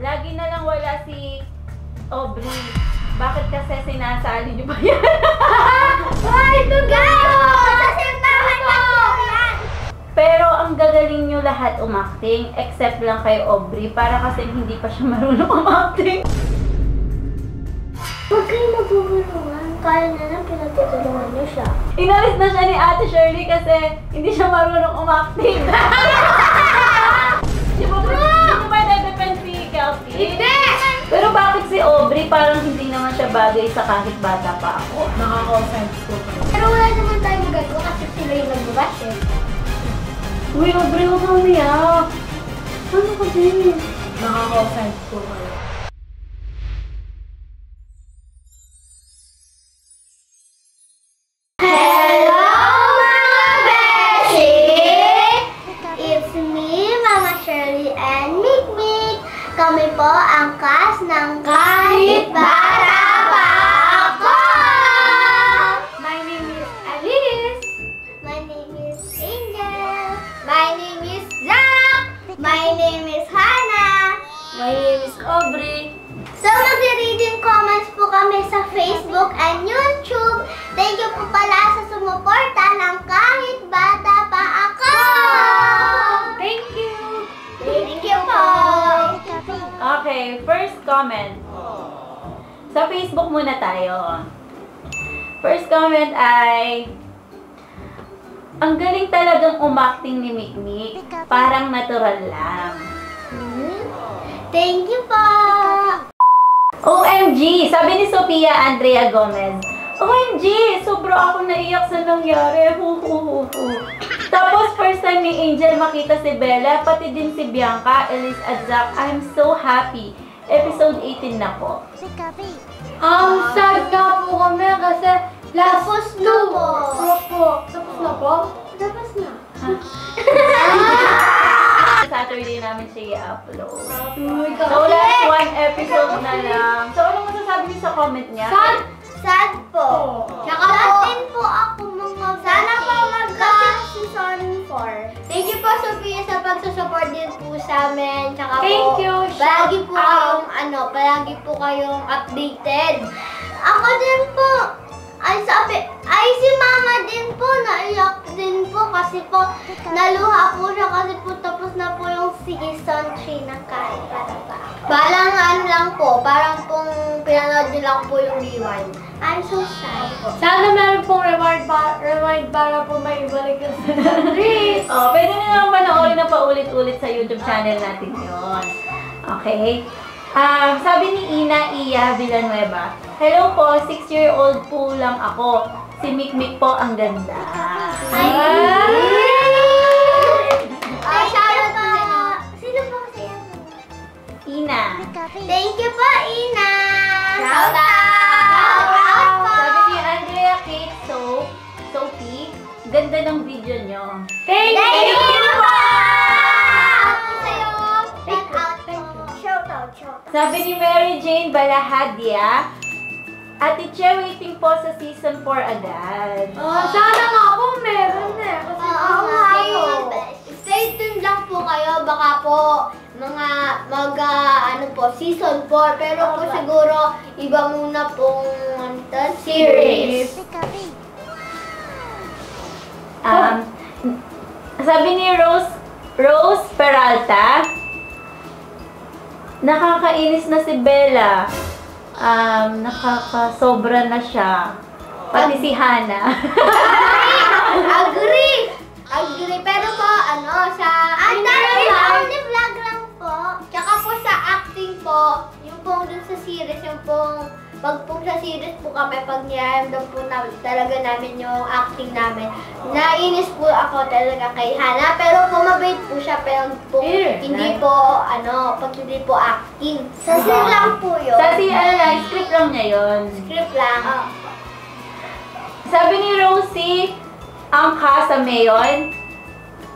Lagi na lang wala si Aubrey. Bakit kasi sinasali niyo ba yan? Ay, ito guys! Sasintahan na po yan! Pero ang gagaling nyo lahat umakting, except lang kay Aubrey, para kasi hindi pa siya marunong umakting. Huwag kayo magugulungan. Kaya na lang pinagtutulungan niyo siya. Inalis na siya ni Ate Shirley kasi hindi siya marunong umakting. Di ba na-depend si Kelsey? Hindi! Pero bakit si Aubrey parang hindi naman siya bagay sa kahit bata pa ako? Nakaka-offense po kayo. Pero wala naman tayo magagawa kasi sila yung nag-rush eh. Uy, Aubrey, huwag kang umiyak. Ano ka din? Nakaka-offense po kayo. Hello, mga beshi! It's me, Mama Shirley and Mikmik. Kami po ang cast ng Kahit Bata Pa Ako! My name is Alice. My name is Angel. My name is Zach. My name is Hannah. My name is Aubrey. So, magre-reading comments po kami sa Facebook and YouTube. Thank you po pala sa sumuporta ng Kahit Bata Pa Ako! Thank you! Thank you po! Okay, first comment. Sa Facebook muna tayo. First comment ay, ang galing talagang umakting ni Mikmik. Parang natural lang. Thank you po! OMG! Sabi ni Sophia Andrea Gomez. OMG! Sobra ako naiyak sa nangyari. Tapos first time ni Angel makita si Bella, pati din si Bianca, Elise at Zach. I'm so happy. Episode 18 na po. Sad nga po kami kasi Tapos na po! Opo. Tapos na po? Tapos na. Saturday namin siya i-upload. Oh my God. So, last one episode na lang. So, anong masasabi niyo sa comment niya? Sad po. Tsaka po din po ako mga sana po mag-season 4. Thank you po, Sophia, sa pagsusupport din po sa amin. Tsaka Thank you. palagi po palagi po kayong updated. Ako din po. Si Mama din po, naiyak din po kasi po naluha po siya kasi po tapos na po yung season 3 ng Kahit Bata Pa. Parang lang po, parang pong pinanood niyo lang po yung rewind. I'm so sad po. Sana meron pong rewind para po may ibalik yung season 3. Oh, pwede na naman panoorin na paulit-ulit sa YouTube channel natin yon. Okay? Sabi ni Ina Iya Villanueva, hello po, 6-year-old po lang ako. Si Mikmik po ang ganda. Shoutout po. Sino po kasi yan? Ina. Thank you po, Ina. Shoutout po. Sabi ni Andrea Kate Sophie, ganda ng video nyo. Thank Thank you! you po. Shoutout. Sabi ni Mary Jane Balahadia, Ate Che, waiting po sa season 4 agad. Sana nga po meron eh. Kasi Stay tuned lang po kayo. Baka po season 4. Pero po siguro iba muna pong series. Sabi ni Rose Peralta, nakakainis na si Bella. Nakakasobra na siya. Pati si Hannah. Agree! Pero po, only vlog lang po. Tsaka po sa acting po, yung pong dun sa series, yung pong pag po sa series po kami, pag niyaramdam po talaga namin yung acting namin, nainis po ako talaga kay Hannah, pero pumabait po siya, pero po, hindi po, pag hindi po acting. Sa scene lang po yun. Script lang niya yun. Script lang. Sabi ni Rosie, ang sa Mayon,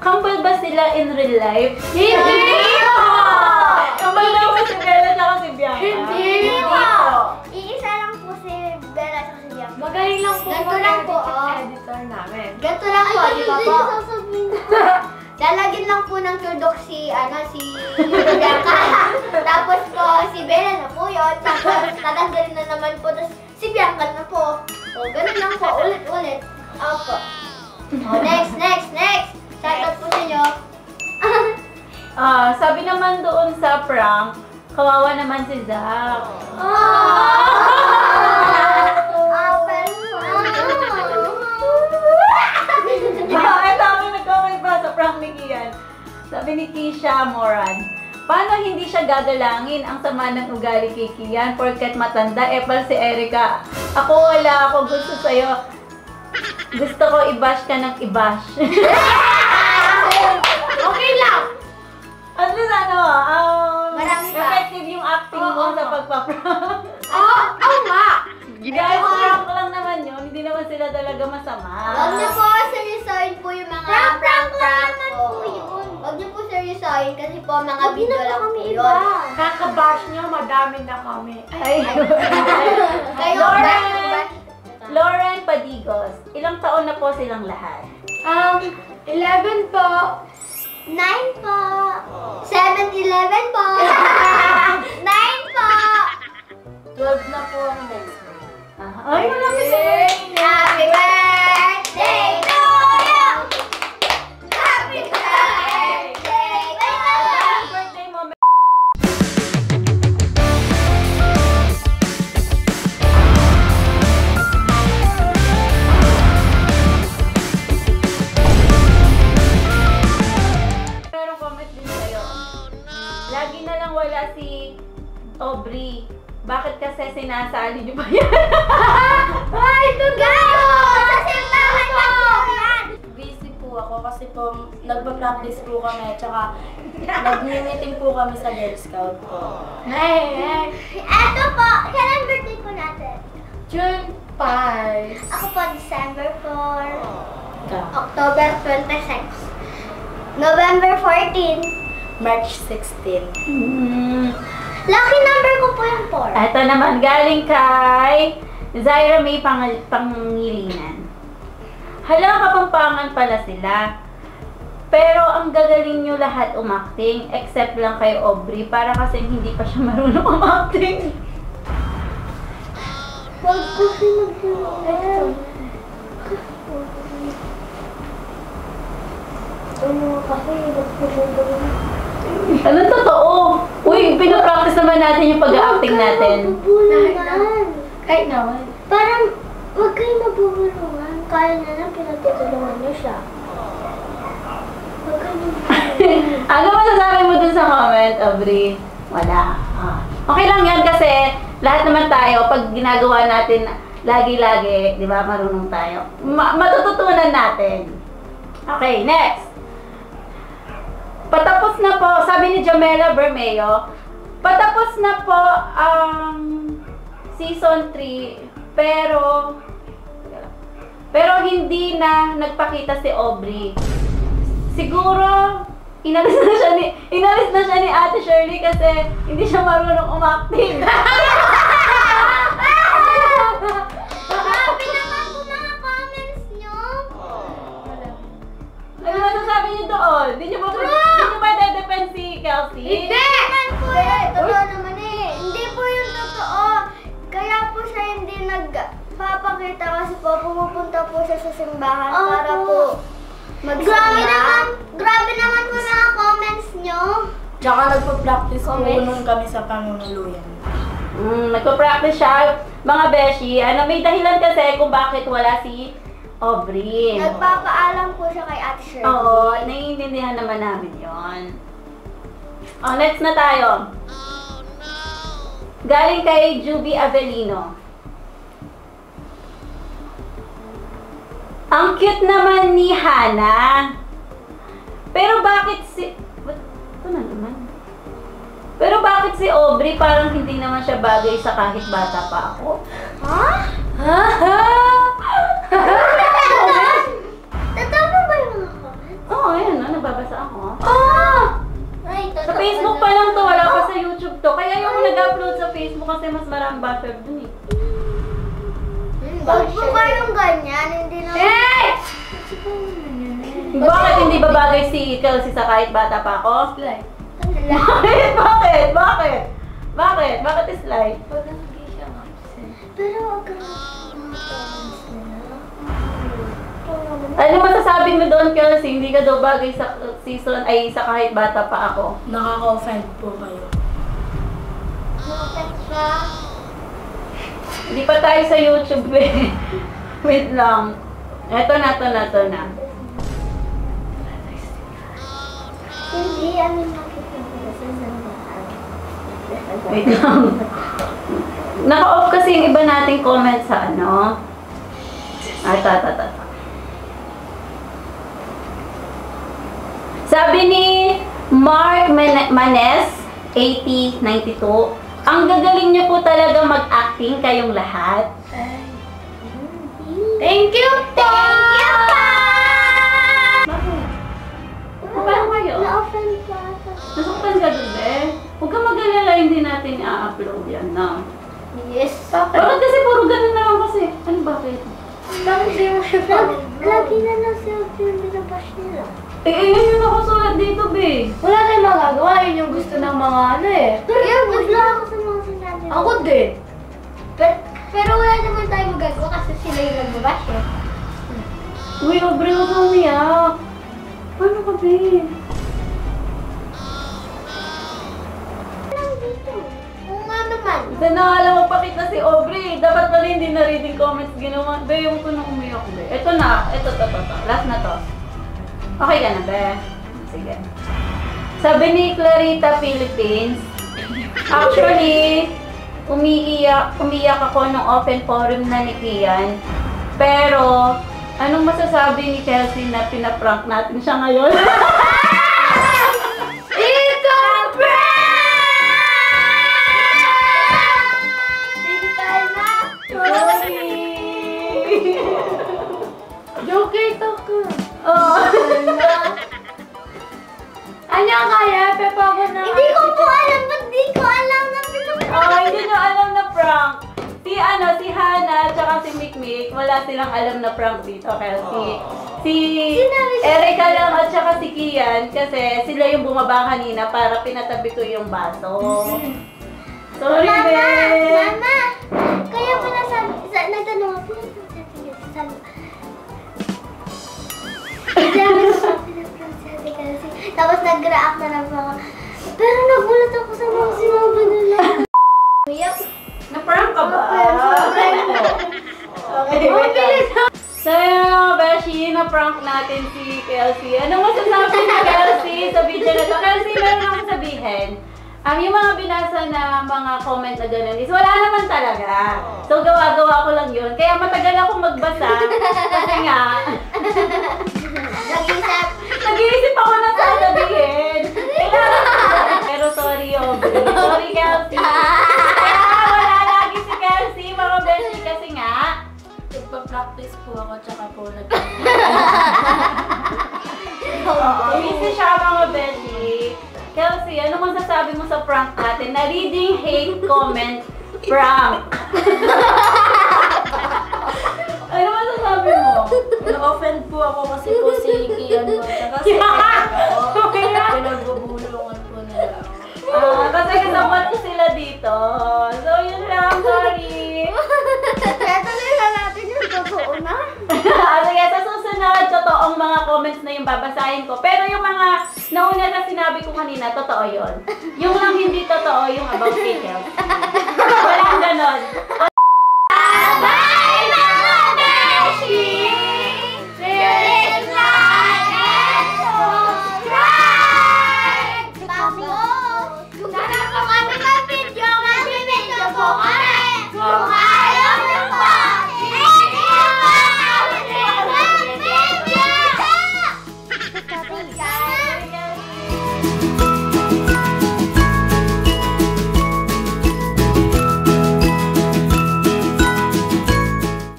kambal ba sila in real life? Hindi po! Kambal daw ba si Bella at si Bianca? Hindi po! Iisa lang po si Bella at si Bianca. magaling lang po Ganito lang po, editor namin. Ganito lang po, di ba po? Lalagyan lang po ng tudok si Bianca. Tapos po, si Bella na po yun. Tapos tatanggalin na naman po. Tapos si Bianca na po. O, ganun lang po. Ulit-ulit. Opo. O, next. Shoutout po sa inyo. Sabi naman doon sa prank, kawawa naman si Zach. Ay, sabi nag-comment pa sa prank ni Kian. Sabi ni Kisha Moran, paano hindi siya gagalangin ang sama ng ugali kay Kian porket matanda, epal si Erica. Ako wala ako gusto sa'yo. Gusto ko i-bash ka ng i-bash. Okay lang. At least Marami pa. effective yung acting mo sa pagpa-prank. Oo nga. Guys, prank lang naman yun. Hindi naman sila talaga masama. Huwag niyo po seryosohin po yung mga prank po. Huwag niyo po seryosohin kasi po mga video lang po yun. Kakabash niyo, madami na kami. Ay, Kayo, Lauren Padigos, ilang taon na po silang lahat? 11 po. 9 po. 7-11 po. 9 po. 12 na po ang next. Ay, malapit na. Happy birthday to you. Happy birthday to you. Birthday mo. Pero comment din sa'yo. Lagi na lang wala si Aubrey. Bakit kasi sinasali niyo ba yan? Ay, gayo! Sa simbahan na po yan! Busy po ako kasi po nagpa-practice po kami tsaka nag-meeting po kami sa Girl Scout po. Hey. Eto po, kailan birthday po natin? June 5. Ako po, December 4. Ikaw? October 26. November 14. March 16. Lucky number ko po yung 4. Ito naman, galing kay Zaira May Pangilinan. Hala, kapampangan pala sila. Pero ang gagaling nyo lahat umacting, except lang kay Aubrey, para kasi hindi pa siya marunong umacting. Huwag ko pinagsasabi. Ano kasi, nagpapagawin. Ano totoo? Uy, pinapractice naman natin yung pag-acting natin. Mabubulungan. Kahit naman. Parang, huwag kayo mabubulungan. Kaya na lang pinatutulungan niyo siya. Huwag kayo mabubulungan. Ano masasabi mo dun sa comment, Aubrey? Wala. Okay lang yan kasi lahat naman tayo, pag ginagawa natin lagi-lagi, di ba, marunong tayo. Matututunan natin. Okay, next. Patapos na po, sabi ni Jamela Bermeo, patapos na po ang season 3, pero hindi na nagpakita si Aubrey. Siguro, inalis na siya ni Ate Shirley kasi hindi siya marunong umacting. Grabe naman po mga comments niyo. Ano masasabi niyo doon? Hindi niyo ba de-defend si Kelsey? Hindi! Naman po eh. Totoo naman eh. Hindi po yung totoo. Kaya po siya hindi nagpapakita kasi po pumupunta po siya sa simbahan para po magsimba. Grabe naman po mga comments nyo. Tsaka nagpa-practice po Comments? nung kami sa panunuluyan. Nagpa-practice siya, mga beshi. May dahilan kasi kung bakit wala si Aubrey. Nagpapaalam po siya kay Ate Shirley. Oo, naiintindihan naman namin yon. Next na tayo. Galing kay Juby Avelino. Ang cute naman ni Hana. Pero bakit si... Ito na naman. Pero bakit si Aubrey parang hindi naman siya bagay sa kahit bata pa ako? Ha? Totoo po ba yung mga comments? Oo, ayun no, nababasa ako. Ay, totoo. Sa Facebook pa lang to, wala pa sa YouTube to. Kaya yung nag-upload sa Facebook kasi mas maraming basher dun eh. Huwag po kayong ganyan, hindi na... Bakit hindi ba bagay si Kelsey sa kahit bata pa ako? Like. Bakit? Bakit? Bakit? Bakit slide? Palagi siyang absent. Pero wag ka na. Ano masasabi mo doon, Kelsey? Hindi ka daw bagay sa season, ay sa kahit bata pa ako. Nakaka-offend po kayo. Bakit siya? Hindi pa tayo sa YouTube eh. Wait lang. Eto na. Hindi, makikita ko sa Wait lang. Naka-off kasi yung iba nating comment sa ano. Sabi ni Mark Manes, 8092, ang gagaling niyo po talaga mag-acting kayong lahat. Thank you po! Bakit? Paano kayo? Na-offend pa ako. Nasaktan ka dun eh. Huwag ka mag-alala, hindi natin i-upload yan na. Yes. Bakit kasi puro ganun na lang kasi? Ano bakit? Bakit di mo siya Lagi na lang selfie yung binabash nila. Yun yung nakasulat dito, be. Wala tayong magagawa. Yun yung gusto ng mga ano eh. Pero bigla ako sa mga sinabi. Ako din. Pero wala naman tayo magagawa kasi sila yung nagbabash eh. Uy, Aubrey, huwag kang umiyak. Paano ka, be? Lang dito. Oo nga naman. Isa na alam mo pakita si Aubrey. Dapat pala hindi na reading comments ginawa. Be, yung ko na umiyak, be. Ito na. Ito. Last na to. Okay ka na, be? Sige. Sabi ni Clarita Philippines, actually, umiiyak ako nung open forum na ni Kian. Pero, anong masasabi ni Kelsey na pinaprank natin siya ngayon? It's a Sorry! Joke ito ko. Oh. Ano kaya? Pepa ko na. Hindi ko po alam. Ba't di ko alam na pinaprank? Hindi nyo alam na prank. Si Hana, tsaka si Mikmik, wala silang alam na prank dito. Kaya si Erica lang at tsaka si Kian, kasi sila yung bumaba kanina para pinatabi ko yung baso. Sorry, Mama! be! Mama! Kaya pala nagtanong ako, sabi tapos nag-react na lang ako. Pero nagulat ako sa mga sinabi nila. Yup. Na-prank ka ba? Okay, Oh, wait lang. So, Beshi, na-prank natin si Kelsey. Anong masasabi ni Kelsey sa video na to? Kelsey, meron akong sabihin. Yung mga binasa na mga comment na gano'n is wala naman talaga. So, gawa-gawa ko lang yun. Kaya matagal akong magbasa. Kasi nga, nag-iisip ako na sasabihin. Pero sorry, Aubrey. Sorry, Kelsey. Kaya wala lagi si Kelsey, mga Beshi, kasi nga, Nagpa-practice po ako, tsaka po busy siya, mga Beshi. Kelsey, ano masasabi mo sa prank natin? Na reading hate comment prank. Ano masasabi mo? Na-offend po ako kasi po si Kian po, tsaka si Erica po. Pinagbubulungan po nila ako. Kasi kasabot ko sila dito. So, yun lang. Sorry. Kaya tuloy na natin yung totoo na. Sige, sa susunod, totoong mga comments na yung babasahin ko. Pero yung mga nauna na sinabi ko kanina, totoo yun. Yung lang hindi totoo, yung about kay Kelsey. Walang ganon.